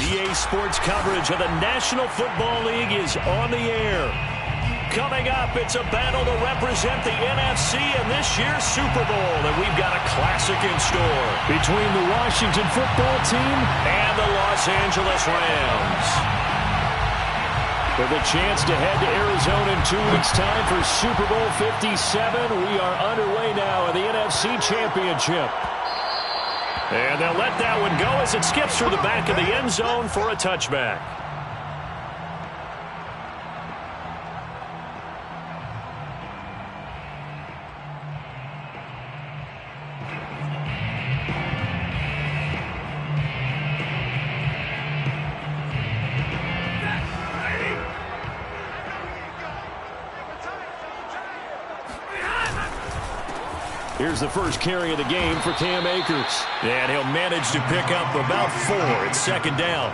EA Sports coverage of the National Football League is on the air. Coming up, it's a battle to represent the NFC in this year's Super Bowl, and we've got a classic in store between the Washington Football Team and the Los Angeles Rams. With a chance to head to Arizona in 2 weeks' time for Super Bowl 57, we are underway now in the NFC Championship. And they'll let that one go as it skips through the back of the end zone for a touchback. Here's the first carry of the game for Cam Akers. And he'll manage to pick up about 4. It's second down.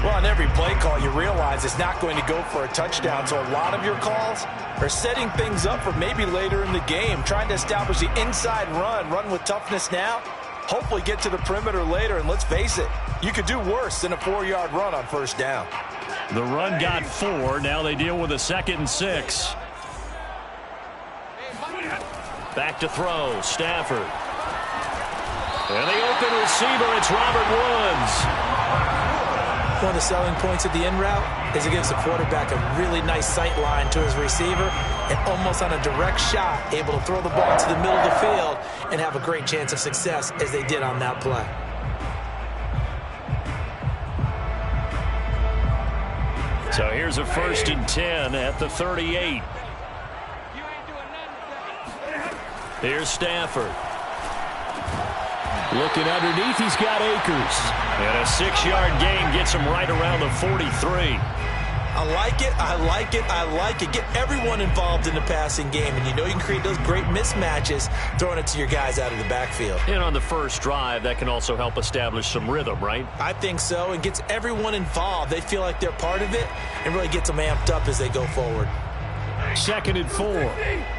Well, on every play call, you realize it's not going to go for a touchdown. So a lot of your calls are setting things up for maybe later in the game, trying to establish the inside run with toughness now, hopefully get to the perimeter later. And let's face it, you could do worse than a 4-yard run on first down. The run got 4. Now they deal with a 2nd and 6. Back to throw, Stafford. And the open receiver, it's Robert Woods. One of the selling points of the in route is it gives the quarterback a really nice sight line to his receiver and almost on a direct shot, able to throw the ball to the middle of the field and have a great chance of success as they did on that play. So here's a 1st and 10 at the 38. Here's Stafford. Looking underneath, he's got Akers. And a 6-yard gain gets him right around the 43. I like it, I like it, I like it. Get everyone involved in the passing game, and you know you can create those great mismatches throwing it to your guys out of the backfield. And on the first drive, that can also help establish some rhythm, right? I think so, and gets everyone involved. They feel like they're part of it and really gets them amped up as they go forward. 2nd and 4.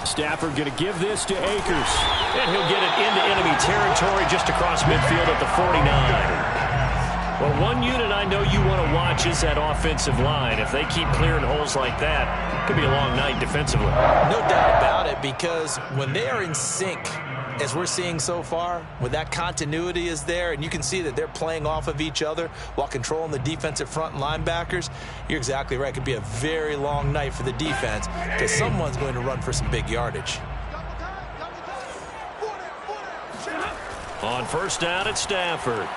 Stafford going to give this to Akers. And he'll get it into enemy territory just across midfield at the 49. Well, one unit I know you want to watch is that offensive line. If they keep clearing holes like that, it could be a long night defensively. No doubt about it, because when they are in sync, as we're seeing so far, when that continuity is there and you can see that they're playing off of each other while controlling the defensive front and linebackers, you're exactly right. It could be a very long night for the defense because someone's going to run for some big yardage. On first down, it's Stafford.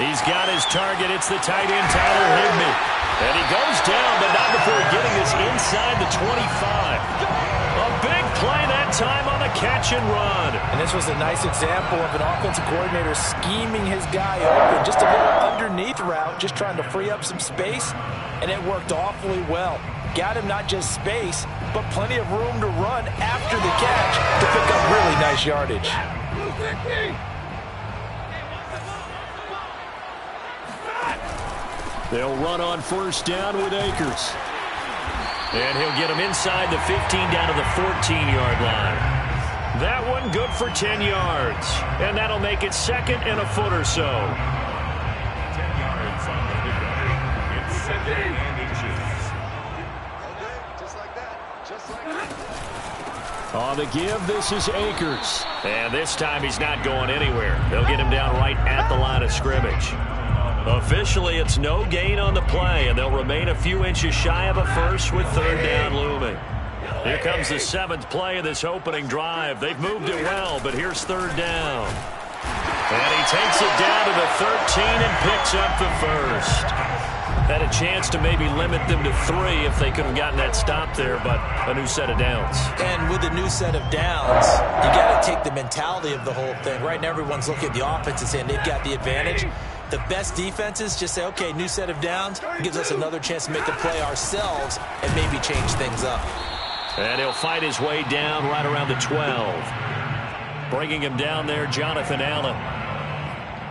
He's got his target. It's the tight end, Tyler Higbee. And he goes down, but not before getting this inside the 25. A big play that time on the catch and run. And this was a nice example of an offensive coordinator scheming his guy open. Just a little underneath route, just trying to free up some space, and it worked awfully well. Got him not just space, but plenty of room to run after the catch to pick up really nice yardage. They'll run on first down with Akers. And he'll get him inside the 15 down to the 14-yard line. That one good for 10 yards. And that'll make it 2nd and a foot or so. 10 yards on the pickup. It's 2nd and inches. Just like that. Just like that. On the give, this is Akers. And this time he's not going anywhere. They'll get him down right at the line of scrimmage. Officially, it's no gain on the play, and they'll remain a few inches shy of a first with 3rd down looming. Here comes the 7th play of this opening drive. They've moved it well, but here's 3rd down. And he takes it down to the 13 and picks up the first. Had a chance to maybe limit them to 3 if they could have gotten that stop there, but a new set of downs. And with a new set of downs, you got to take the mentality of the whole thing. Right now, everyone's looking at the offense and saying they've got the advantage. The best defenses just say, okay, new set of downs, gives us another chance to make a play ourselves and maybe change things up. And he'll fight his way down right around the 12. Bringing him down there, Jonathan Allen.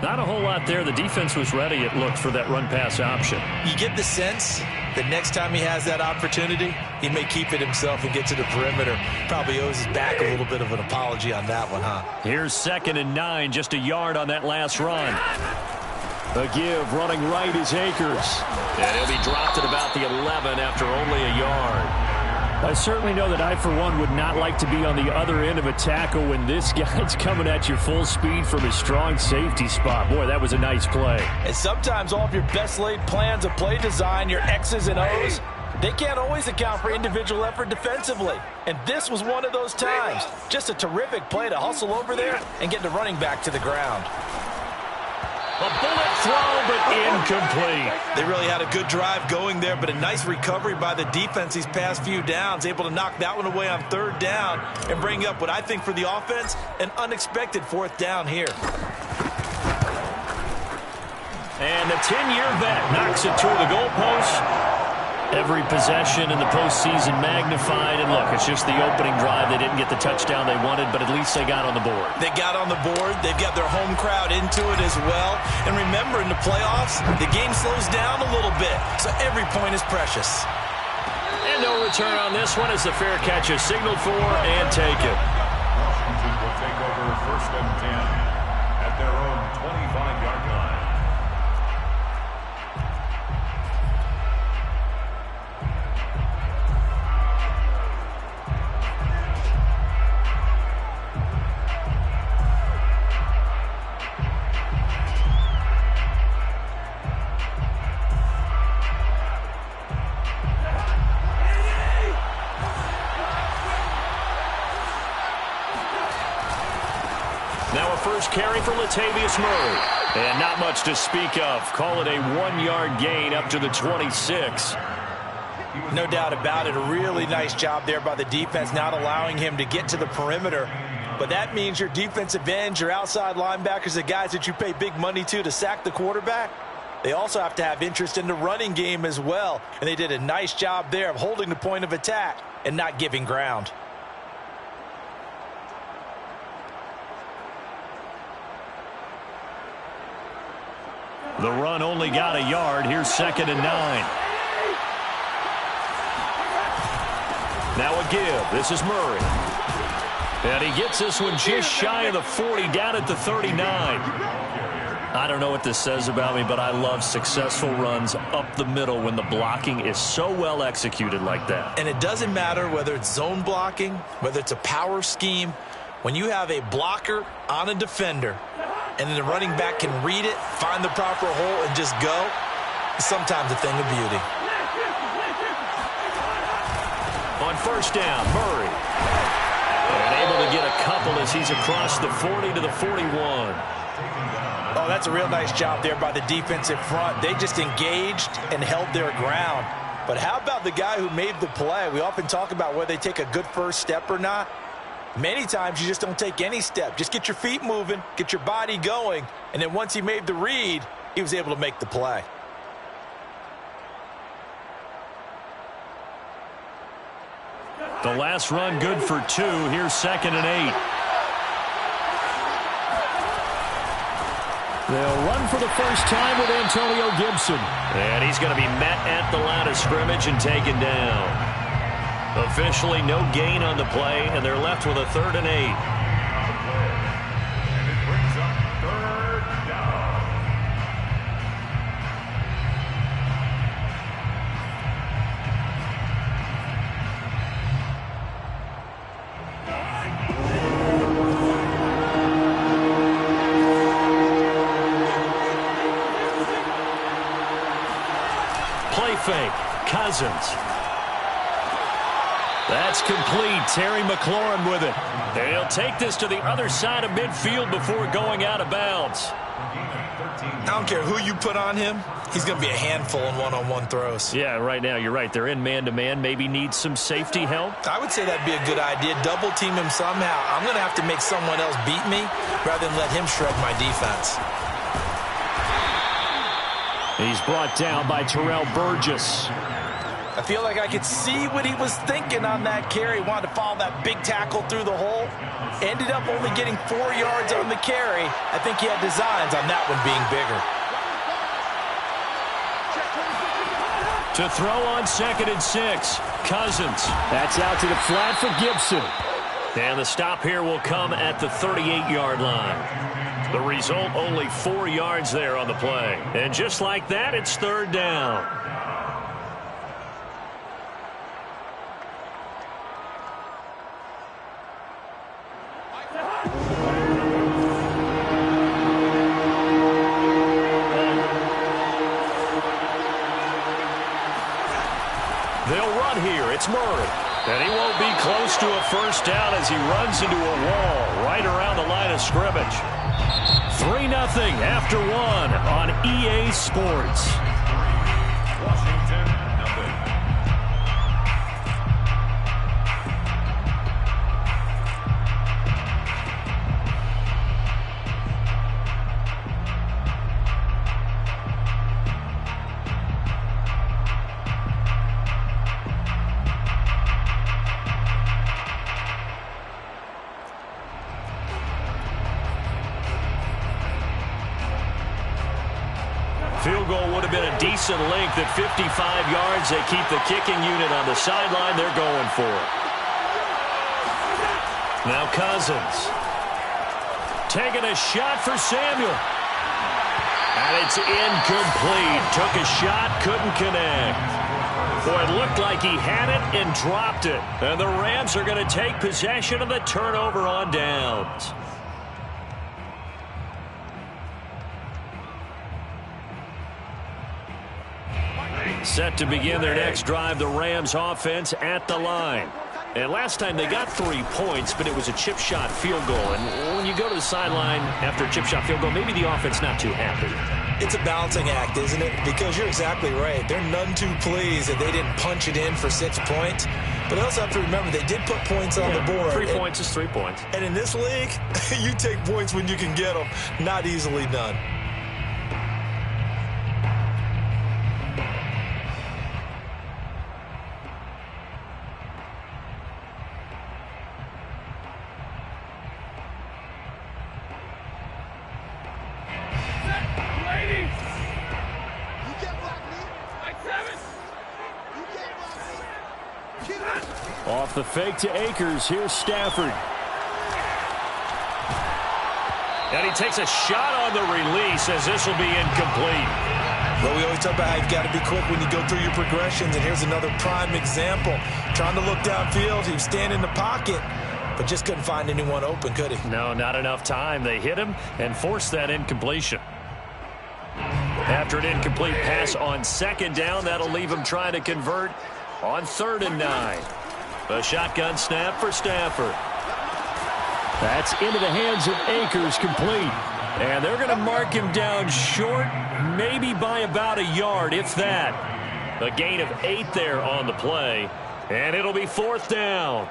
Not a whole lot there. The defense was ready, it looked, for that run-pass option. You get the sense The next time he has that opportunity, he may keep it himself and get to the perimeter. Probably owes his back a little bit of an apology on that one, huh? Here's 2nd and 9, just a yard on that last run. A give, running right is Akers. And he'll be dropped at about the 11 after only a yard. I certainly know that I, for one, would not like to be on the other end of a tackle when this guy's coming at you full speed from his strong safety spot. Boy, that was a nice play. And sometimes all of your best laid plans of play design, your X's and O's, they can't always account for individual effort defensively. And this was one of those times. Just a terrific play to hustle over there and get the running back to the ground. A bullet throw, but incomplete. They really had a good drive going there, but a nice recovery by the defense these past few downs, able to knock that one away on 3rd down and bring up what I think for the offense, an unexpected 4th down here. And the 10-year vet knocks it to the goalpost. Every possession in the postseason magnified, and look, it's just the opening drive. They didn't get the touchdown they wanted, but at least they got on the board. They got on the board. They've got their home crowd into it as well. And remember, in the playoffs, the game slows down a little bit, so every point is precious. And no return on this one as the fair catch is signaled for and taken. Washington will take over 1st and 10 at their own 25-yard line. Now a first carry for Latavius Murray. And not much to speak of. Call it a 1-yard gain up to the 26. No doubt about it. A really nice job there by the defense, not allowing him to get to the perimeter. But that means your defensive ends, your outside linebackers, the guys that you pay big money to sack the quarterback, they also have to have interest in the running game as well. And they did a nice job there of holding the point of attack and not giving ground. The run only got a yard. Here's 2nd and 9. Now a give. This is Murray. And he gets this one just shy of the 40, down at the 39. I don't know what this says about me, but I love successful runs up the middle when the blocking is so well executed like that. And it doesn't matter whether it's zone blocking, whether it's a power scheme. When you have a blocker on a defender, and then the running back can read it, find the proper hole, and just go, it's sometimes a thing of beauty. On 1st down, Murray. And able to get a couple as he's across the 40 to the 41. Oh, that's a real nice job there by the defensive front. They just engaged and held their ground. But how about the guy who made the play? We often talk about whether they take a good first step or not. Many times you just don't take any step. Just get your feet moving, get your body going, and then once he made the read, he was able to make the play. The last run good for 2. Here's 2nd and 8. They'll run for the first time with Antonio Gibson. And he's going to be met at the line of scrimmage and taken down. Officially no gain on the play, and they're left with a 3rd and 8. And it brings up 3rd down. Play fake. Cousins. That's complete. Terry McLaurin with it. They'll take this to the other side of midfield before going out of bounds. I don't care who you put on him. He's going to be a handful in one-on-one throws. Yeah, right now you're right. They're in man-to-man. Maybe need some safety help. I would say that'd be a good idea. Double team him somehow. I'm going to have to make someone else beat me rather than let him shred my defense. He's brought down by Terrell Burgess. I feel like I could see what he was thinking on that carry. Wanted to follow that big tackle through the hole. Ended up only getting 4 yards on the carry. I think he had designs on that one being bigger. To throw on 2nd and 6. Cousins. That's out to the flat for Gibson. And the stop here will come at the 38-yard line. The result, only 4 yards there on the play. And just like that, it's 3rd down. They'll run here. It's Murray. And he won't be close to a first down as he runs into a wall right around the line of scrimmage. 3-0 after 1 on EA Sports. Washington, nothing. Field goal would have been a decent length at 55 yards. They keep the kicking unit on the sideline. They're going for it. Now Cousins. Taking a shot for Samuel. And it's incomplete. Took a shot, couldn't connect. Boy, it looked like he had it and dropped it. And the Rams are going to take possession of the turnover on downs. Set to begin their next drive, the Rams offense at the line. And last time they got 3 points, but it was a chip shot field goal. And when you go to the sideline after a chip shot field goal, maybe the offense not too happy. It's a balancing act, isn't it? Because you're exactly right. They're none too pleased that they didn't punch it in for 6 points. But they also have to remember they did put points on the board. 3 points is 3 points. And in this league, you take points when you can get them. Not easily done. Off the fake to Akers. Here's Stafford. And he takes a shot on the release as this will be incomplete. Well, we always talk about how you've got to be quick when you go through your progressions, and here's another prime example. Trying to look downfield, he was standing in the pocket, but just couldn't find anyone open, could he? No, not enough time. They hit him and forced that incompletion. After an incomplete pass on 2nd down, that'll leave him trying to convert on 3rd and 9. A shotgun snap for Stafford. That's into the hands of Akers, complete. And they're going to mark him down short, maybe by about a yard, if that. A gain of 8 there on the play, and it'll be 4th down.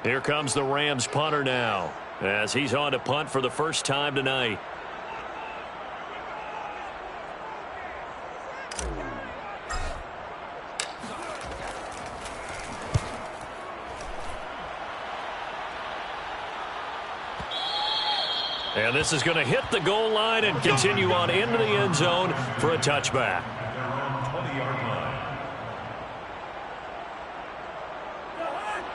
Here comes the Rams punter now, as he's on to punt for the first time tonight. And this is going to hit the goal line and continue on into the end zone for a touchback.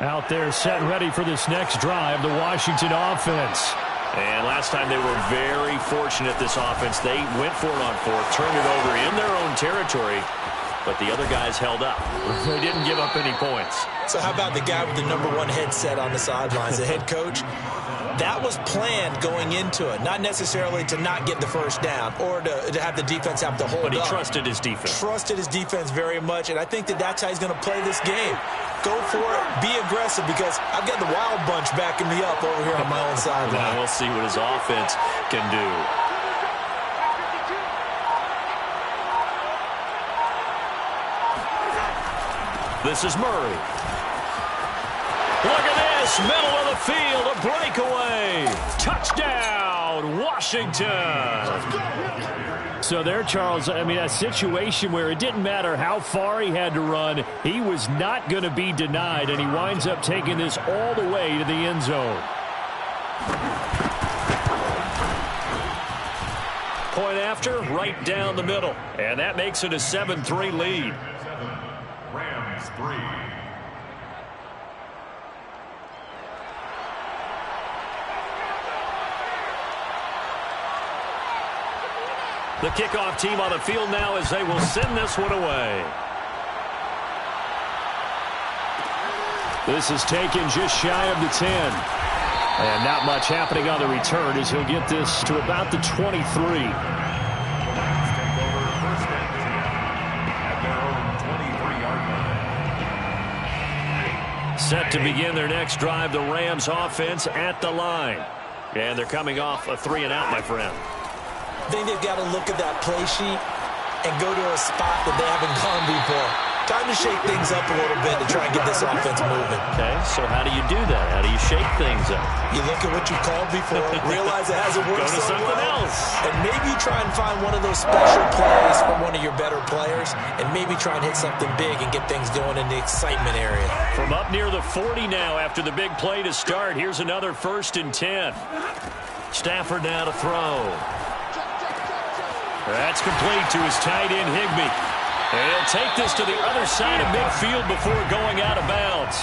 Out there set and ready for this next drive, the Washington offense. And last time they were very fortunate, this offense. They went for it on 4th, turned it over in their own territory, but the other guys held up. They didn't give up any points. So how about the guy with the #1 headset on the sidelines, the head coach? That was planned going into it, not necessarily to not get the first down or to have the defense have to hold up. But he trusted his defense. Trusted his defense very much, and I think that's how he's going to play this game. Go for it, be aggressive, because I've got the wild bunch backing me up over here on my own sideline. Now we'll see what his offense can do. This is Murray. Look at this, middle of the field, a breakaway. Touchdown, Washington. So there, Charles, I mean, a situation where it didn't matter how far he had to run, he was not going to be denied, and he winds up taking this all the way to the end zone. Point after, right down the middle. And that makes it a 7-3 lead. 7, Rams 3. The kickoff team on the field now as they will send this one away. This is taken just shy of the 10. And not much happening on the return as he'll get this to about the 23. The Rams take over first and 10 at their own 23-yard line. Set to begin their next drive, the Rams offense at the line. And they're coming off a 3-and-out, my friend. I think they've got to look at that play sheet and go to a spot that they haven't gone before. Time to shake things up a little bit to try and get this offense moving. Okay, so how do you do that? How do you shake things up? You look at what you called before, realize it hasn't worked Go to so something well, else. and maybe try and find one of those special plays from one of your better players, and maybe try and hit something big and get things going in the excitement area. From up near the 40 now after the big play to start, here's another 1st and 10. Stafford now to throw. That's complete to his tight end, Higbee. And he'll take this to the other side of midfield before going out of bounds.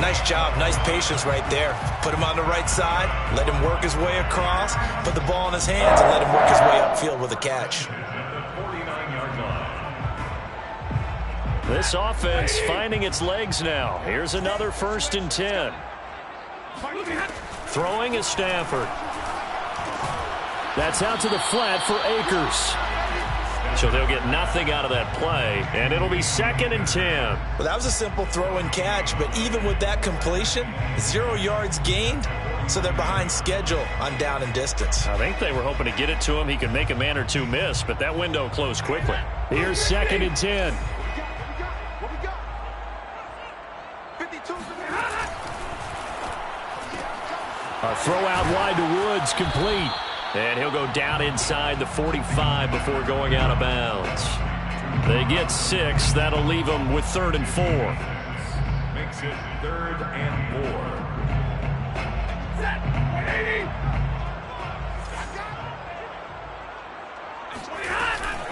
Nice job, nice patience right there. Put him on the right side, let him work his way across, put the ball in his hands, and let him work his way upfield with a catch. This offense finding its legs now. Here's another 1st and 10. Throwing is Stafford. That's out to the flat for Akers. So they'll get nothing out of that play, and it'll be 2nd and 10. Well, that was a simple throw and catch, but even with that completion, 0 yards gained, so they're behind schedule on down and distance. I think they were hoping to get it to him. He could make a man or two miss, but that window closed quickly. Here's 2nd and 10. A throw out wide to Woods, complete. And he'll go down inside the 45 before going out of bounds. They get 6. That'll leave them with 3rd and 4. Makes it 3rd and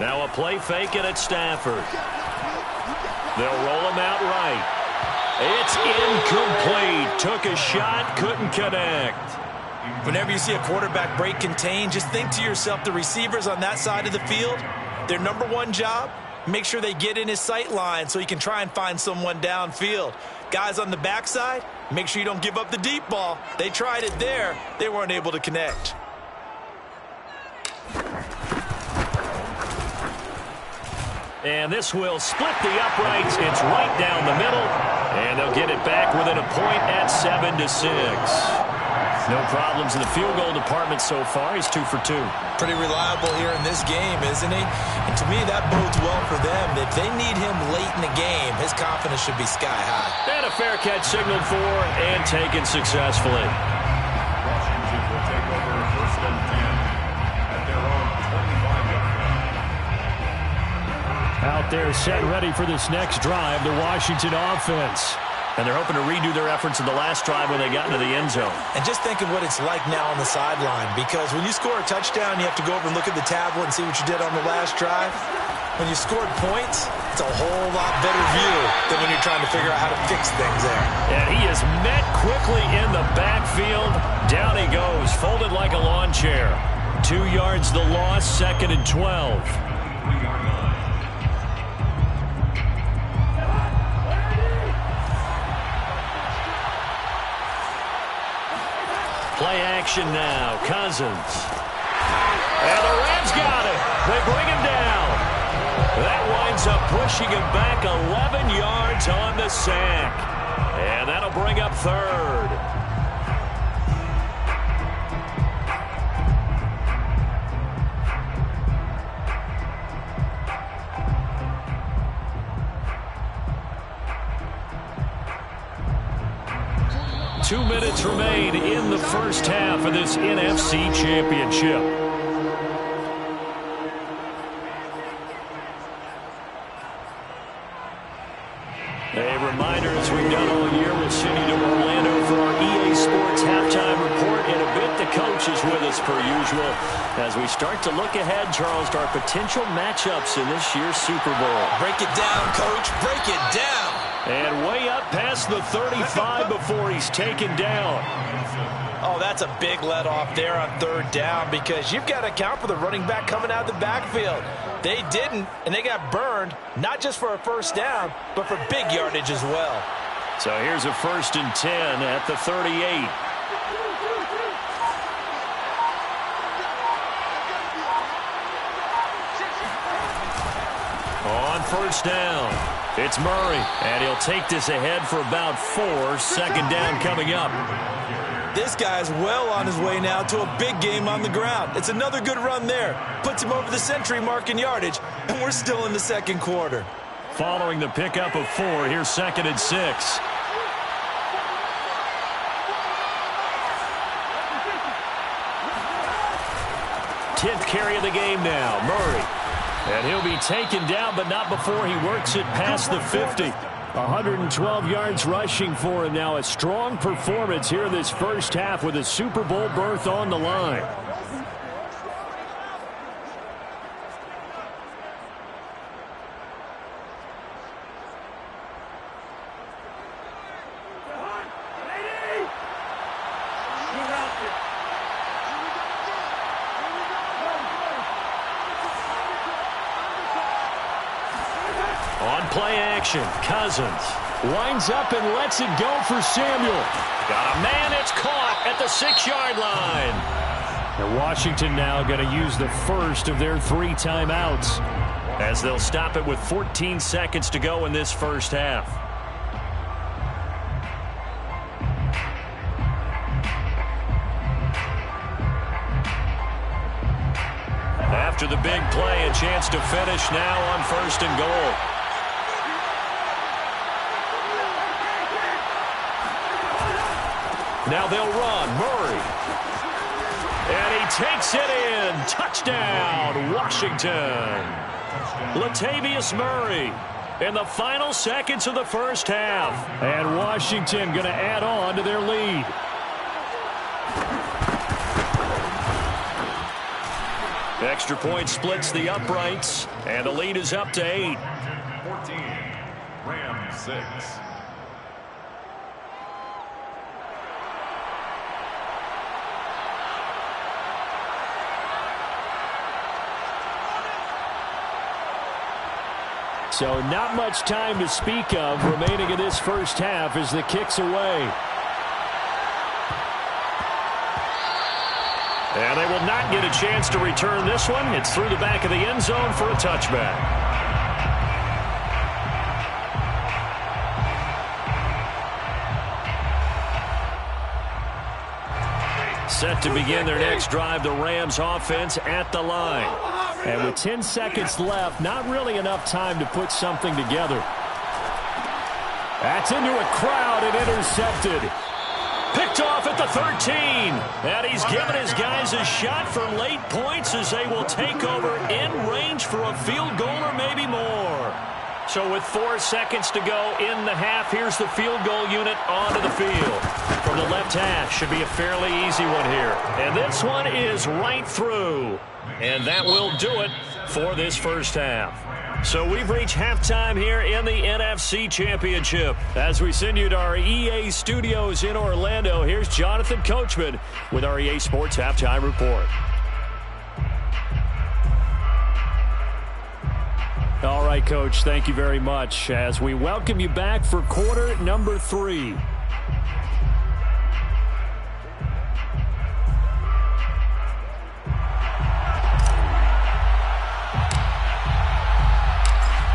4. Now a play fake it at Stafford. They'll roll him out right. It's incomplete. Took a shot, couldn't connect. Whenever you see a quarterback break contain, just think to yourself, the receivers on that side of the field, their number one job, make sure they get in his sight line so he can try and find someone downfield. Guys on the backside, make sure you don't give up the deep ball. They tried it there. They weren't able to connect. And this will split the uprights. It's right down the middle. And they'll get it back within a point at 7-6. No problems in the field goal department so far. He's 2 for 2. Pretty reliable here in this game, isn't he? And to me, that bodes well for them. If they need him late in the game, his confidence should be sky high. And a fair catch signaled for and taken successfully. Washington will take over 1st and 10 at their own 25-yard line. Out there set ready for this next drive, the Washington offense. And they're hoping to redo their efforts in the last drive when they got into the end zone. And just think of what it's like now on the sideline, because when you score a touchdown, you have to go over and look at the tablet and see what you did on the last drive. When you scored points, it's a whole lot better view than when you're trying to figure out how to fix things there. And he is met quickly in the backfield. Down he goes, folded like a lawn chair. 2 yards the loss, 2nd and 12. Play action now. Cousins. And the Rams got it. They bring him down. That winds up pushing him back 11 yards on the sack. And that'll bring up 3rd. Two minutes remain in the first half of this NFC Championship. as we've done all year, we'll send you to Orlando for our EA Sports halftime report. In a bit, the coach is with us per usual as we start to look ahead, Charles, to our potential matchups in this year's Super Bowl. Break it down, Coach. Break it down. And way up past the 35 before he's taken down. Oh, that's a big let off there on third down because you've got to account for the running back coming out of the backfield. They didn't, and they got burned, not just for a first down, but for big yardage as well. So here's a 1st and 10 at the 38. On first down, it's Murray, and he'll take this ahead for about 4. Second down coming up. This guy's well on his way now to a big game on the ground. It's another good run there. Puts him over the century mark in yardage, and we're still in the second quarter. Following the pickup of 4, here's 2nd and 6. Tenth carry of the game now, Murray. And he'll be taken down, but not before he works it past the 50. 112 yards rushing for him now. A strong performance here in this first half with a Super Bowl berth on the line. On play action, Cousins winds up and lets it go for Samuel. Got a man, it's caught at the 6-yard line. And Washington now going to use the first of their 3 timeouts as they'll stop it with 14 seconds to go in this first half. After the big play, a chance to finish now on 1st and goal. Now they'll run. Murray. And he takes it in. Touchdown, Washington. Latavius Murray in the final seconds of the first half. And Washington going to add on to their lead. Extra point splits the uprights, and the lead is up to 8. 14, Rams 6. So not much time to speak of remaining in this first half as the kick's away. And they will not get a chance to return this one. It's through the back of the end zone for a touchback. Set to begin their next drive, the Rams offense at the line. And with 10 seconds left, not really enough time to put something together. That's into a crowd and intercepted. Picked off at the 13. And he's given his guys a shot for late points as they will take over in range for a field goal or maybe more. So with 4 seconds to go in the half, here's the field goal unit onto the field. From the left hash, should be a fairly easy one here. And this one is right through. And that will do it for this first half. So we've reached halftime here in the NFC Championship. As we send you to our EA studios in Orlando, here's Jonathan Coachman with our EA Sports Halftime Report. All right, Coach, thank you very much as we welcome you back for quarter number 3.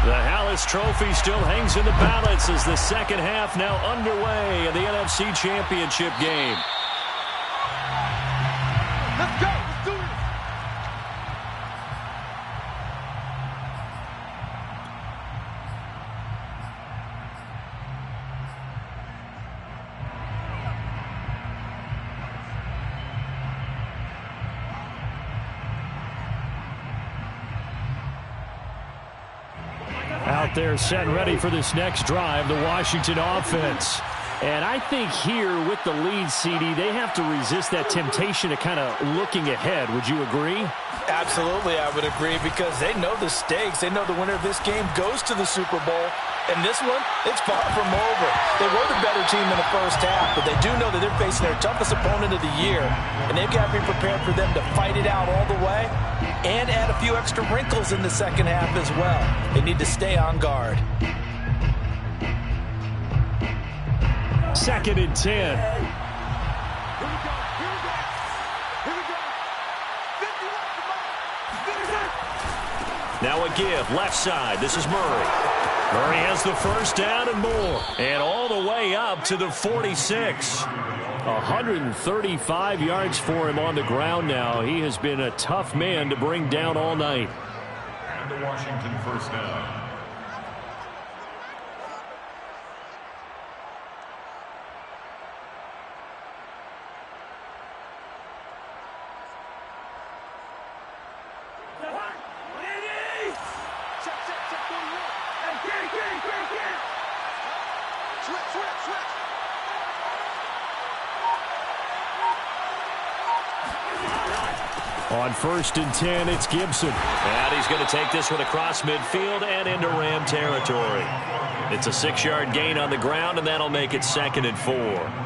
The Hallis Trophy still hangs in the balance as the second half now underway in the NFC Championship game. Let's go. Let's do it. Out out there set and ready for this next drive, the Washington offense. And I think here with the lead, CD, they have to resist that temptation of kind of looking ahead. Would you agree? Absolutely, I would agree, because they know the stakes. They know the winner of this game goes to the Super Bowl. And this one, it's far from over. They were the better team in the first half, but they do know that they're facing their toughest opponent of the year, and they've got to be prepared for them to fight it out all the way and add a few extra wrinkles in the second half as well. They need to stay on guard. 2nd and 10. Now a give, left side. This is Murray. Murray has the first down and more. And all the way up to the 46. 135 yards for him on the ground now. He has been a tough man to bring down all night. And the Washington first down. On 1st and 10, it's Gibson. And he's going to take this one across midfield and into Ram territory. It's a 6-yard gain on the ground, and that'll make it 2nd and 4.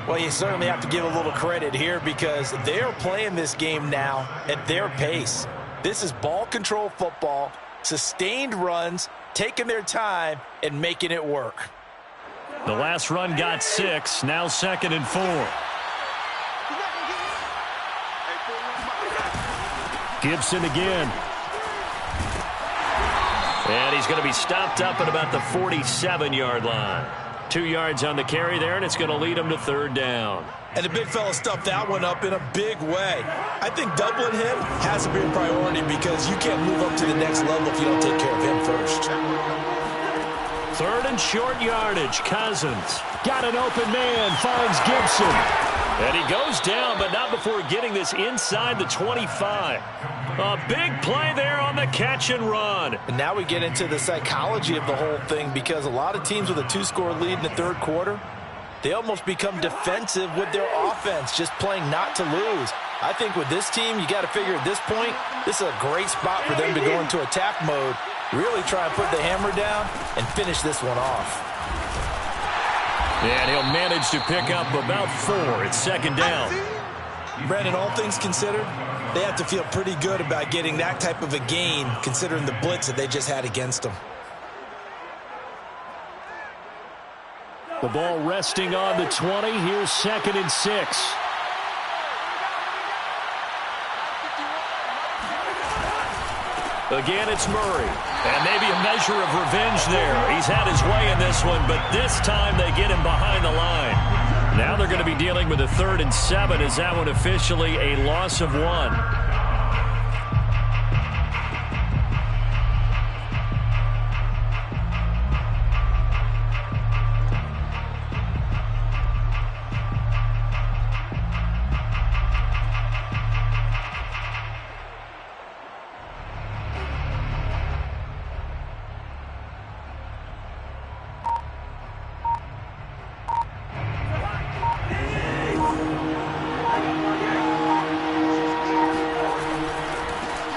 Well, you certainly have to give a little credit here, because they're playing this game now at their pace. This is ball control football, sustained runs, taking their time, and making it work. The last run got 6, now 2nd and 4. Gibson again. And he's going to be stopped up at about the 47-yard line. 2 yards on the carry there, and it's going to lead him to 3rd down. And the big fella stuffed that one up in a big way. I think doubling him has to be a priority, because you can't move up to the next level if you don't take care of him first. 3rd and short yardage. Cousins got an open man, finds Gibson. And he goes down, but not before getting this inside the 25. A big play there on the catch and run. And now we get into the psychology of the whole thing, because a lot of teams with a 2-score lead in the 3rd quarter, they almost become defensive with their offense, just playing not to lose. I think with this team, you got to figure at this point, this is a great spot for them to go into attack mode, really try and put the hammer down and finish this one off. And he'll manage to pick up about 4. It's 2nd down. Brandon, all things considered, they have to feel pretty good about getting that type of a gain, considering the blitz that they just had against them. The ball resting on the 20. Here's 2nd and 6. Again, it's Murray. And maybe a measure of revenge there. He's had his way in this one, but this time they get him behind the line. Now they're going to be dealing with a 3rd and 7. Is that one officially a loss of 1?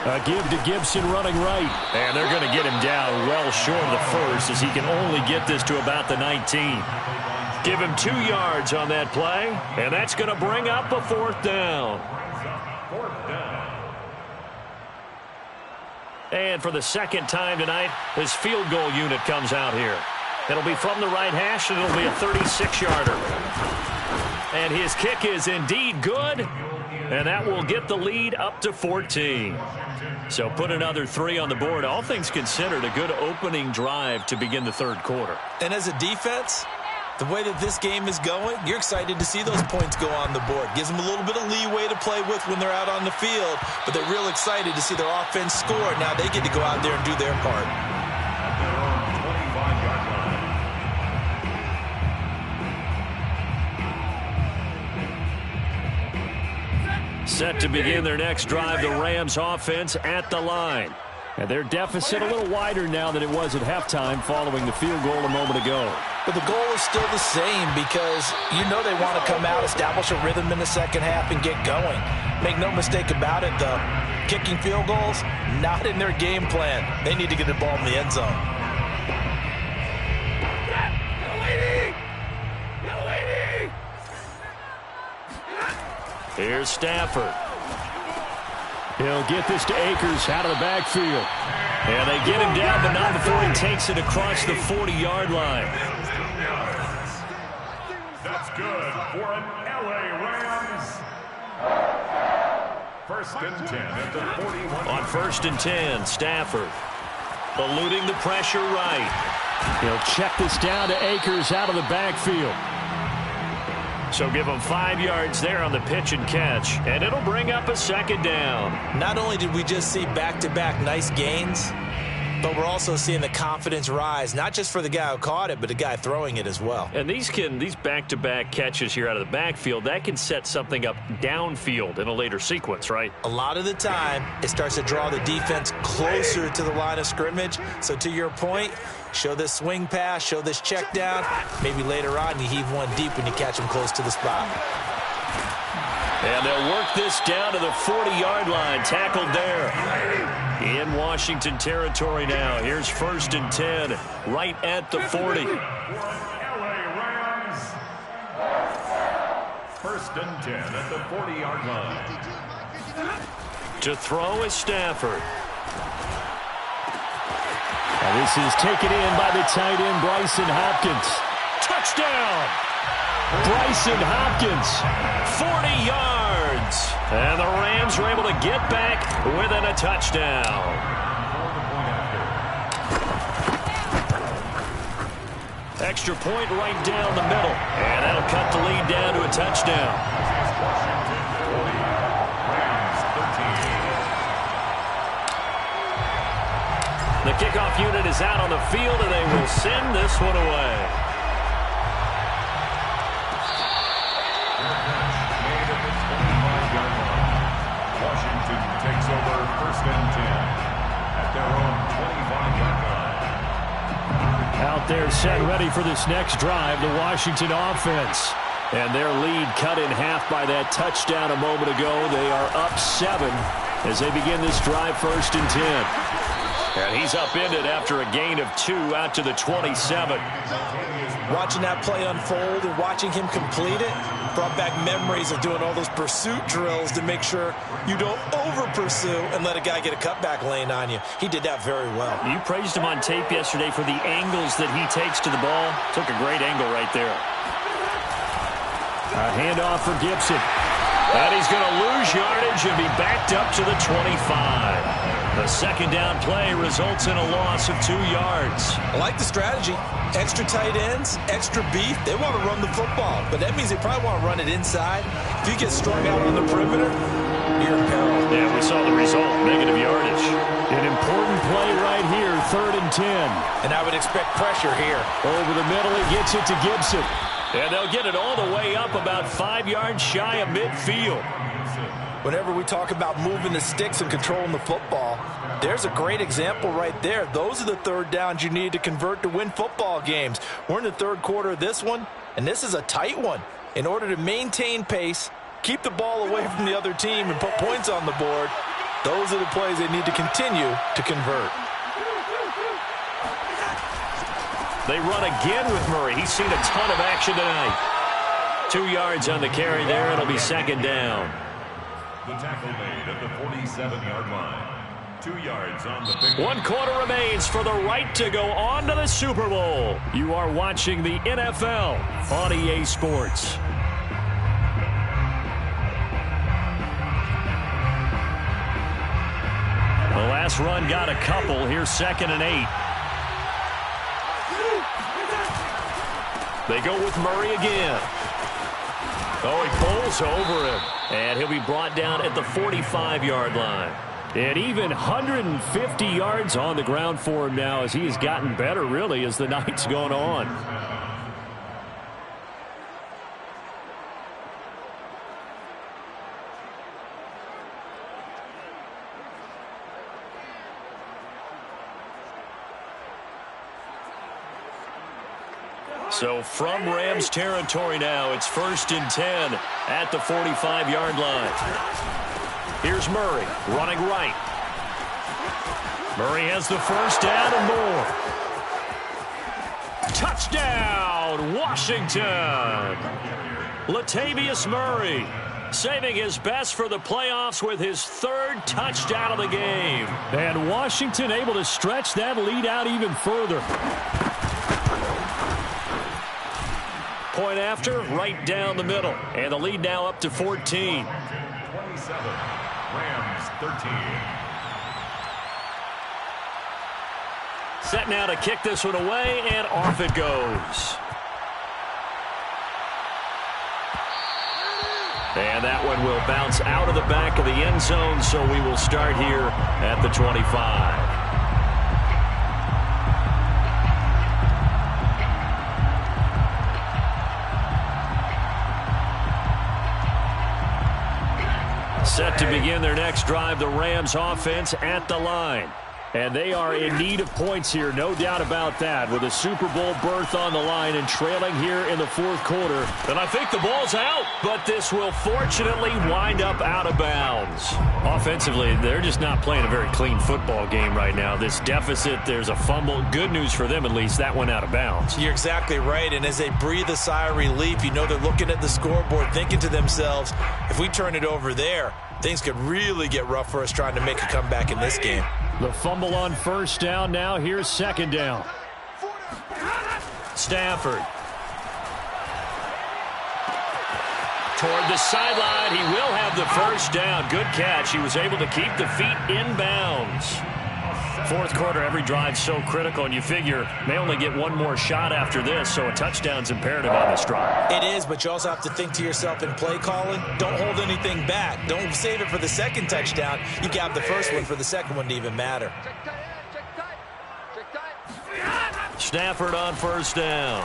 A give to Gibson running right. And they're going to get him down well short of the first, as he can only get this to about the 19. Give him 2 yards on that play, and that's going to bring up a 4th down. And for the 2nd time tonight, his field goal unit comes out here. It'll be from the right hash, and it'll be a 36-yarder. And his kick is indeed good, and that will get the lead up to 14. So put another 3 on the board. All things considered, a good opening drive to begin the 3rd quarter. And as a defense, the way that this game is going, you're excited to see those points go on the board. Gives them a little bit of leeway to play with when they're out on the field, but they're real excited to see their offense score. Now they get to go out there and do their part. Set to begin their next drive, the Rams offense at the line. And their deficit a little wider now than it was at halftime following the field goal a moment ago. But the goal is still the same because you know they want to come out, establish a rhythm in the second half, and get going. Make no mistake about it, though. Kicking field goals, not in their game plan. They need to get the ball in the end zone. Here's Stafford. He'll get this to Akers out of the backfield. And they get him down, but not before he takes it across the 40-yard line. That's good for an LA Rams. First and 10 at the 41. On first and 10, Stafford eluding the pressure right. He'll check this down to Akers out of the backfield. So give him 5 yards there on the pitch and catch, and it'll bring up a second down. Not only did we just see back-to-back nice gains, but we're also seeing the confidence rise, not just for the guy who caught it, but the guy throwing it as well. And these back-to-back catches here out of the backfield, that can set something up downfield in a later sequence, right? A lot of the time, it starts to draw the defense closer to the line of scrimmage. So to your point, show this swing pass, show this check down. Maybe later on you heave one deep when you catch them close to the spot. And they'll work this down to the 40-yard line, tackled there. In Washington territory now. Here's first and 10, right at the 40. LA Rams. First and 10 at the 40-yard line. To throw is Stafford. Now this is taken in by the tight end, Bryson Hopkins. Touchdown! Bryson Hopkins, 40 yards. And the Rams were able to get back within a touchdown. Extra point right down the middle. And that'll cut the lead down to a touchdown. The kickoff unit is out on the field, and they will send this one away. Washington takes over first and 10 at their own 25-yard line. Out there set ready for this next drive, the Washington offense. And their lead cut in half by that touchdown a moment ago. They are up 7 as they begin this drive first and 10. And he's upended after a gain of 2 out to the 27. Watching that play unfold and watching him complete it brought back memories of doing all those pursuit drills to make sure you don't over-pursue and let a guy get a cutback lane on you. He did that very well. You praised him on tape yesterday for the angles that he takes to the ball. Took a great angle right there. A handoff for Gibson. And he's going to lose yardage and be backed up to the 25. The second down play results in a loss of 2 yards. I like the strategy. Extra tight ends, extra beef. They want to run the football, but that means they probably want to run it inside. If you get strung out on the perimeter, you're in peril. Yeah, we saw the result, negative yardage. An important play right here, 3rd and 10. And I would expect pressure here. Over the middle, he gets it to Gibson. And they'll get it all the way up about 5 yards shy of midfield. Whenever we talk about moving the sticks and controlling the football, there's a great example right there. Those are the third downs you need to convert to win football games. We're in the third quarter of this one, and this is a tight one. In order to maintain pace, keep the ball away from the other team, and put points on the board, those are the plays they need to continue to convert. They run again with Murray. He's seen a ton of action tonight. 2 yards on the carry there. It'll be second down. The tackle made at the 47-yard line. 2 yards on the pick. 1 quarter remains for the right to go on to the Super Bowl. You are watching the NFL on EA Sports. The last run got a couple. Here's 2nd and 8. They go with Murray again. Oh, he pulls over him. And he'll be brought down at the 45-yard line. And even 150 yards on the ground for him now as he has gotten better, really, as the night's gone on. So from Rams territory now, it's 1st and 10 at the 45-yard line. Here's Murray running right. Murray has the first down and more. Touchdown, Washington. Latavius Murray saving his best for the playoffs with his 3rd touchdown of the game. And Washington able to stretch that lead out even further. Point after, right down the middle. And the lead now up to 14. 27, Rams 13. Set now to kick this one away, and off it goes. And that one will bounce out of the back of the end zone, so we will start here at the 25. Set to begin their next drive, the Rams offense at the line. And they are in need of points here, no doubt about that, with a Super Bowl berth on the line and trailing here in the 4th quarter. And I think the ball's out, but this will fortunately wind up out of bounds. Offensively, they're just not playing a very clean football game right now. This deficit, there's a fumble. Good news for them, at least, that went out of bounds. You're exactly right, and as they breathe a sigh of relief, you know they're looking at the scoreboard, thinking to themselves, if we turn it over there, things could really get rough for us trying to make a comeback in this game. The fumble on 1st down. Now here's 2nd down. Stafford. Toward the sideline. He will have the 1st down. Good catch. He was able to keep the feet in bounds. 4th quarter, every drive so critical, and you figure may only get one more shot after this, so a touchdown's imperative on this drive. It is, but you also have to think to yourself in play calling, don't hold anything back. Don't save it for the 2nd touchdown. You got the 1st one for the 2nd one to even matter. Stafford on 1st down.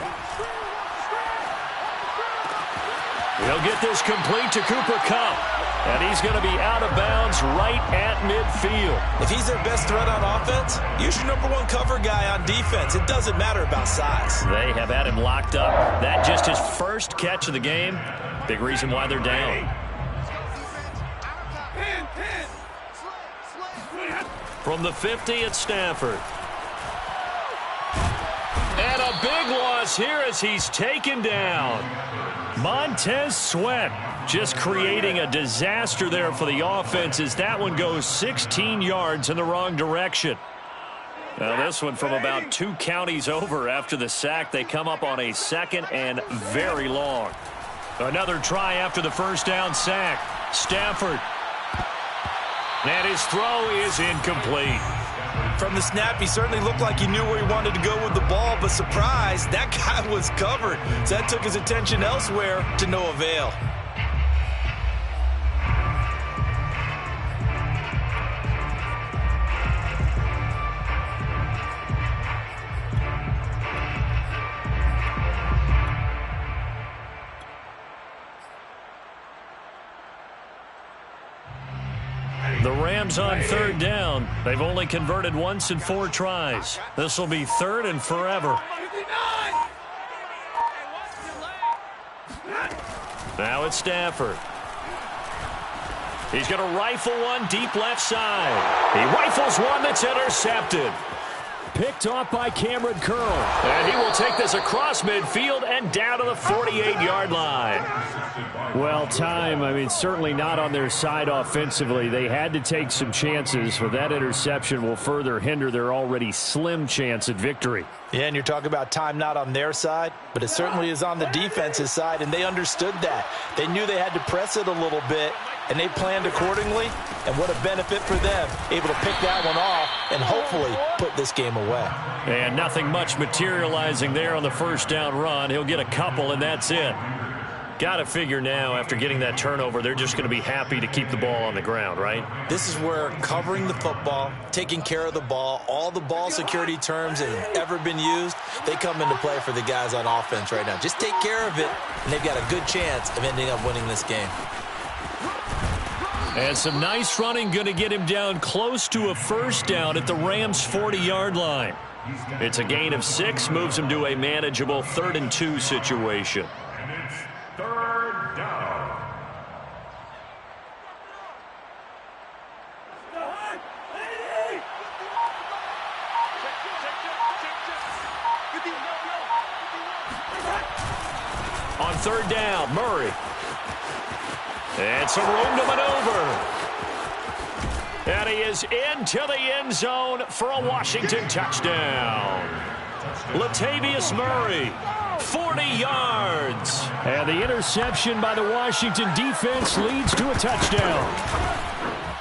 He'll get this complete to Cooper Kupp. And he's going to be out of bounds right at midfield. If he's their best threat on offense, use your #1 cover guy on defense. It doesn't matter about size. They have had him locked up. That just his 1st catch of the game. Big reason why they're down. From the 50 at Stafford. And a big loss here as he's taken down. Montez Sweat just creating a disaster there for the offense as that one goes 16 yards in the wrong direction. Now this one from about 2 counties over after the sack. They come up on a 2nd and very long. Another try after the 1st down sack. Stafford. And his throw is incomplete. From the snap, he certainly looked like he knew where he wanted to go with the ball, but surprise, that guy was covered. So that took his attention elsewhere to no avail. The Rams on 3rd down. They've only converted once in 4 tries. This will be 3rd and forever. Now it's Stafford. He's going to rifle one deep left side. He rifles one that's intercepted. Picked off by Cameron Curl. And he will take this across midfield and down to the 48-yard line. Well, time, certainly not on their side offensively. They had to take some chances, but that interception will further hinder their already slim chance at victory. Yeah, and you're talking about time not on their side, but it certainly is on the defense's side, and they understood that. They knew they had to press it a little bit, and they planned accordingly, and what a benefit for them, able to pick that one off and hopefully put this game away. And nothing much materializing there on the 1st down run. He'll get a couple, and that's it. Got to figure now, after getting that turnover, they're just going to be happy to keep the ball on the ground, right? This is where covering the football, taking care of the ball, all the ball security terms that have ever been used, they come into play for the guys on offense right now. Just take care of it, and they've got a good chance of ending up winning this game. And some nice running going to get him down close to a 1st down at the Rams' 40-yard line. It's a gain of 6, moves him to a manageable 3rd and 2 situation. And it's 3rd down. On 3rd down, Murray. And some room to maneuver. And he is into the end zone for a Washington touchdown. Latavius Murray, 40 yards. And the interception by the Washington defense leads to a touchdown.